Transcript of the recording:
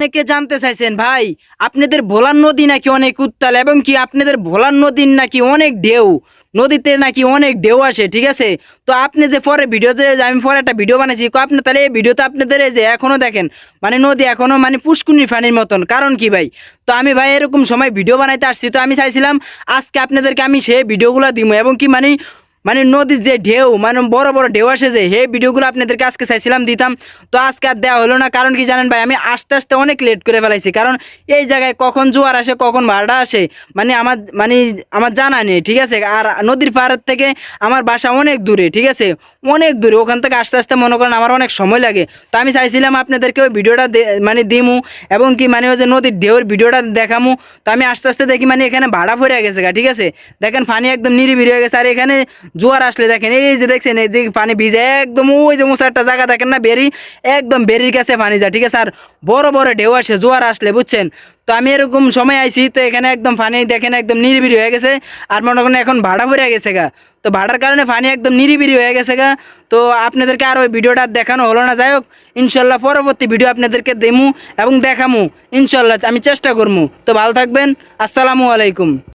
অনেকে জানতে চাইছেন ভাই, আপনাদের ভোলার নদী নাকি অনেক উত্তাল এবং কি আপনাদের ভোলার নদীর নাকি অনেক ঢেউ, নদীতে নাকি অনেক ঢেউ আসে, ঠিক আছে? তো আপনি যে পরে ভিডিওতে আমি পরে একটা ভিডিও বানাইছি, আপনি তাহলে এই ভিডিওতে আপনাদের এই যে এখনো দেখেন মানে নদী এখনো মানে পুষ্কুনির পানির মতন, কারণ কি ভাই? তো আমি ভাই এরকম সময় ভিডিও বানাইতে আসছি, তো আমি চাইছিলাম আজকে আপনাদেরকে আমি সেই ভিডিওগুলো দিব এবং কি মানে মানে নদীর যে ঢেউ মানে বড় বড় ঢেউ আসে যে হে ভিডিওগুলো আপনাদেরকে আজকে চাইছিলাম দিতাম, তো আজকে আর দেওয়া হলো না। কারণ কি জানেন ভাই, আমি আস্তে আস্তে অনেক লেট করে ফেলাইছি, কারণ এই জায়গায় কখন জোয়ার আসে কখন ভাড়া আসে মানে আমার জানা নেই, ঠিক আছে? আর নদীর পাড়ের থেকে আমার বাসা অনেক দূরে, ঠিক আছে, অনেক দূরে, ওখান থেকে আস্তে আস্তে মনে করেন আমার অনেক সময় লাগে। তো আমি চাইছিলাম আপনাদেরকে ওই ভিডিওটা মানে দিমু এবং কি মানে ওই যে নদীর ঢেউর ভিডিওটা দেখামু। তো আমি আস্তে আস্তে দেখি মানে এখানে ভাড়া পড়ে গেছে গা, ঠিক আছে, দেখেন পানি একদম নিরিবিলি হয়ে গেছে। আর এখানে জোয়ার আসলে দেখেন এই যে দেখছেন এই যে পানি ভিজে একদম ওই যে মোছা একটা জায়গা দেখেন না বেরি, একদম বেরির কাছে পানি যায়, ঠিক আছে? আর বড় বড় ঢেউ আসে জোয়ার আসলে, বুঝছেন? তো আমি এরকম সময় আইছি, তো এখানে একদম পানি দেখেন একদম নিরিবিলি হয়ে গেছে। আর মনে করেন এখন ভাড়া পড়ে গেছে গা, তো ভাড়ার কারণে পানি একদম নিরিবিলি হয়ে গেছে গা। তো আপনাদেরকে আর ওই ভিডিওটা দেখানো হলো না। যাই হোক, ইনশাল্লাহ পরবর্তী ভিডিও আপনাদেরকে দেমু এবং দেখামু, ইনশাল্লাহ আমি চেষ্টা করবো। তো ভালো থাকবেন, আসসালামু আলাইকুম।